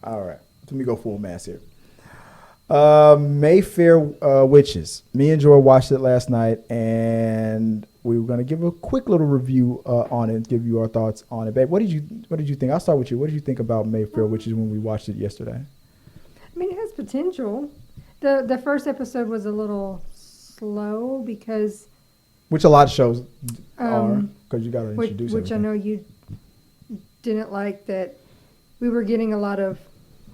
All right. Let me go full mass here. Mayfair Witches. Me and Joy watched it last night, and we were going to give a quick little review on it and give you our thoughts on it. Babe, what did you think? I'll start with you. What did you think about Mayfair Witches when we watched it yesterday? I mean, it has potential. The first episode was a little slow because... Which a lot of shows are, because you got to introduce Which everything. I know you didn't like, that we were getting a lot of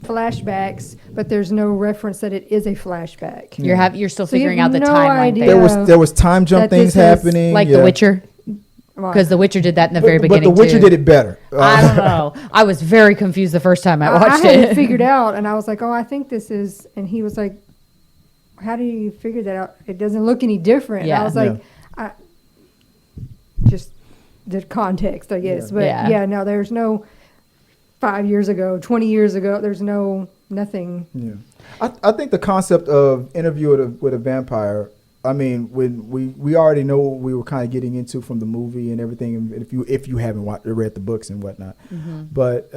flashbacks, but there's no reference that it is a flashback. Yeah. You're still So you figuring have out the no timeline idea. thing. There was time jump that things this is happening. Like yeah. The Witcher, because The Witcher did that in the very beginning. But The Witcher too. did it better. I don't know. I was very confused the first time I I watched had it. it figured out, and I was like, "Oh, I think this is." And he was like, "How do you figure that out? It doesn't look any different." And Yeah. I was like, "I just the context, I guess." Yeah. But Yeah. no, there's no 5 years ago, 20 years ago. There's nothing. Yeah, I think the concept of Interview with a Vampire. I mean, when we already know what we were kind of getting into from the movie and everything, and if you haven't read the books and whatnot, but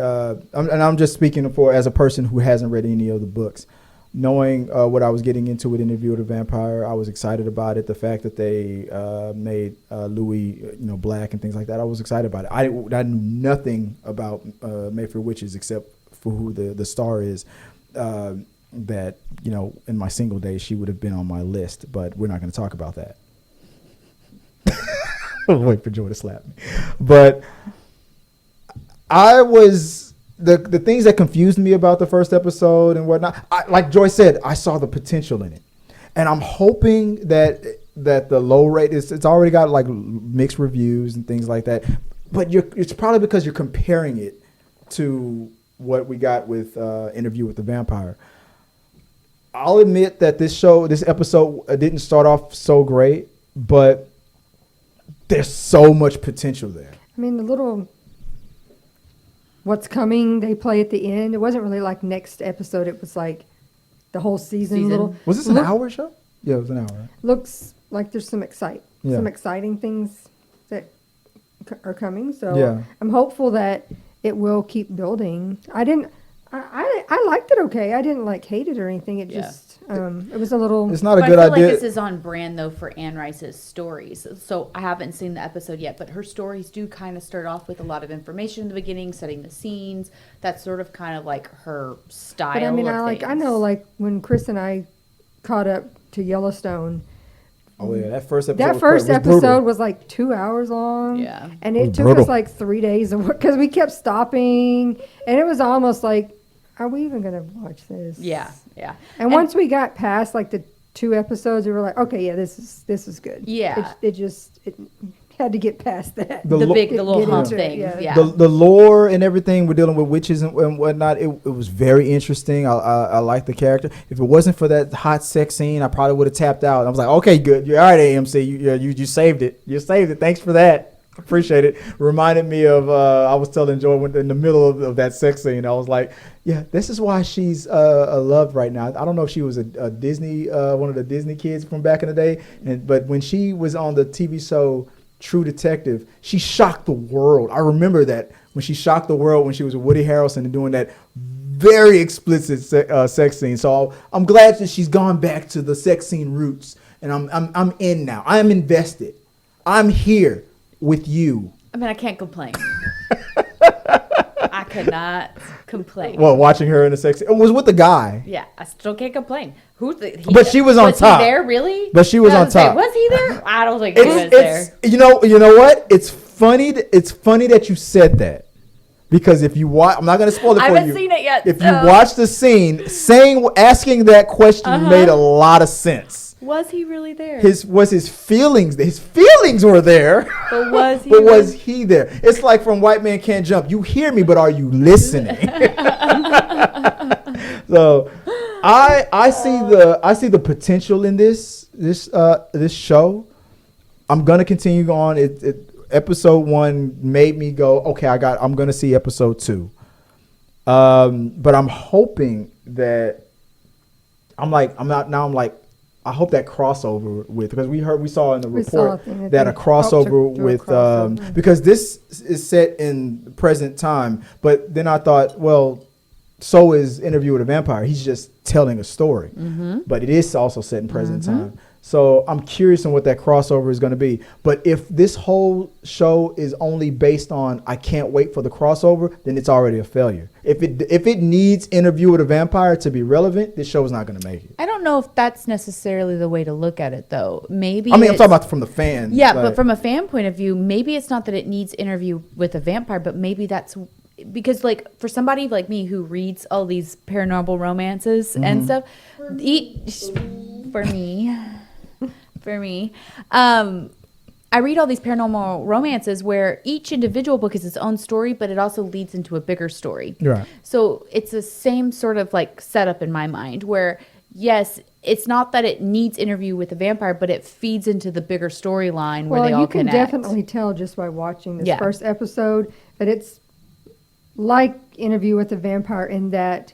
I'm just speaking as a person who hasn't read any of the books, knowing what I was getting into with Interview with a Vampire, I was excited about it. The fact that they made Louis, black and things like that, I was excited about it. I knew nothing about Mayfair Witches except for who the star is. That in my single days she would have been on my list, but we're not going to talk about that. Wait for Joy to slap me. But I was the things that confused me about the first episode and whatnot. Like Joy said, I saw the potential in it, and I'm hoping that the low rate it's already got like mixed reviews and things like that. But it's probably because you're comparing it to what we got with Interview with the Vampire. I'll admit that this episode didn't start off so great, but there's so much potential there. I mean, the little what's coming they play at the end. It wasn't really like next episode. It was like the whole season. Was this an hour show? Yeah, it was an hour. Right? Looks like there's some exciting things that are coming. So Yeah. I'm hopeful that it will keep building. I liked it okay. I didn't hate it or anything. It just it was a little. It's not a But good I feel idea. like this is on brand though for Anne Rice's stories. So I haven't seen the episode yet, but her stories do kind of start off with a lot of information in the beginning, setting the scenes. That's sort of kind of like her style. But I mean, of I know when Chris and I caught up to Yellowstone. Oh yeah, that first episode. That first was episode brutal. was like 2 hours long. Yeah. And It it was took brutal. us like 3 days because we kept stopping, and it was almost like, are we even going to watch this? Yeah. And once we got past like the 2 episodes, we were like, okay, yeah, this is good. Yeah. It had to get past that. The little Get hump into it, thing. yeah. Yeah. The lore and everything, we're dealing with witches and whatnot. It was very interesting. I like the character. If it wasn't for that hot sex scene, I probably would have tapped out. I was like, okay, good. You're all right, AMC. You saved it. You saved it. Thanks for that. Appreciate it. Reminded me of I was telling Joy in the middle of that sex scene. I was like, yeah, this is why she's loved right now. I don't know if she was a Disney one of the Disney kids from back in the day, but when she was on the TV show True Detective, she shocked the world. I remember that when she shocked the world when she was with Woody Harrelson and doing that very explicit sex scene. So I'm glad that she's gone back to the sex scene roots, and I'm in now. I'm invested. I'm here with you. I mean, I can't complain. I could not complain. Well, watching her in a sex, it was with the guy. Yeah, I still can't complain. But she was on top. Was he there, really? But she was on top. Was he there? I don't think he was It's there. you know what? It's funny. It's funny that you said that, because if you watch, I'm not going to spoil it for you. I haven't seen it yet. If you watch the scene, asking that question made a lot of sense. Was he really there? His feelings. His feelings were there. But was he? But was he there? It's like from White Man Can't Jump. You hear me, but are you listening? So, I see the potential in this show. I'm gonna continue on. Episode 1 made me go, okay, I'm gonna see episode 2. But I'm hoping that I hope that crossover with, because we saw in the report that a crossover with because this is set in the present time. But then I thought, well, so is Interview with a Vampire. He's just telling a story, but it is also set in present time. So I'm curious on what that crossover is going to be. But if this whole show is only based on I can't wait for the crossover, then it's already a failure. If it needs Interview with a Vampire to be relevant, this show is not going to make it. I don't know if that's necessarily the way to look at it, though. Maybe I'm talking about from the fans. Yeah, but from a fan point of view, maybe it's not that it needs Interview with a Vampire, but maybe that's because, like, for somebody like me who reads all these paranormal romances and stuff, for me, I read all these paranormal romances where each individual book is its own story, but it also leads into a bigger story. Right. So it's the same sort of like setup in my mind where, yes, it's not that it needs Interview with a Vampire, but it feeds into the bigger storyline where they all connect. Well, you can definitely tell just by watching this first episode that it's like Interview with a Vampire in that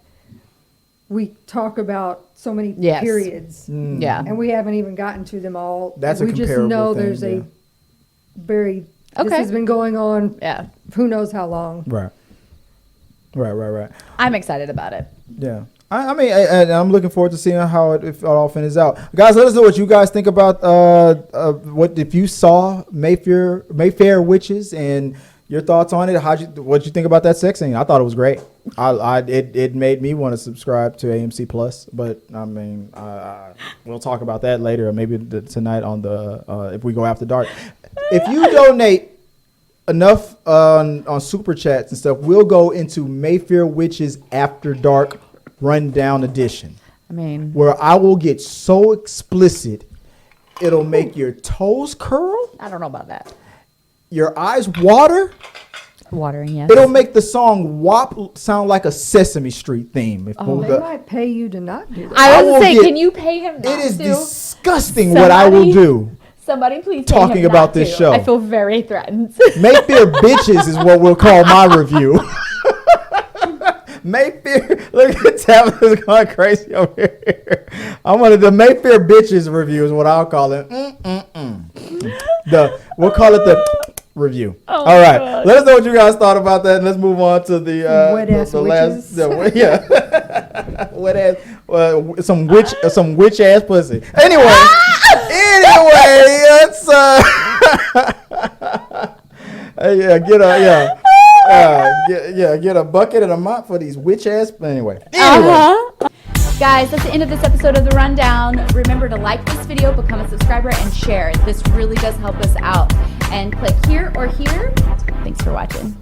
we talk about so many periods. Yeah. And we haven't even gotten to them all. That's a we just comparable know thing, there's a very this has been going on who knows how long. Right. I'm excited about it. Yeah. I mean, I'm looking forward to seeing how it all finishes out. Guys, let us know what you guys think about what if you saw Mayfair Witches and your thoughts on it. What you think about that sex scene? I thought it was great. It made me want to subscribe to AMC Plus, but I mean, we'll talk about that later, or maybe tonight on the if we go after dark. If you donate enough on super chats and stuff, we'll go into Mayfair Witches After Dark Rundown Edition. I mean, where I will get so explicit, it'll make your toes curl. I don't know about that. Your eyes water. Watering, yes. It'll make the song WAP sound like a Sesame Street theme. They might pay you to not do that. I was going to say, can you pay him not It is to? disgusting what I will do. Somebody please Talking pay him about not this to. show. I feel very threatened. Mayfair Bitches is what we'll call my review. Mayfair, look at Tabitha's going crazy over here. I'm one of the Mayfair Bitches review is what I'll call it. We'll call it the review. Oh, all right, God. Let us know what you guys thought about that, and let's move on to the wet-ass witches. Wet ass, some witch ass pussy. Anyway, let's get a bucket and a mop for these witch ass. Anyway. Guys, that's the end of this episode of The Rundown. Remember to like this video, become a subscriber, and share. This really does help us out. And click here or here. Thanks for watching.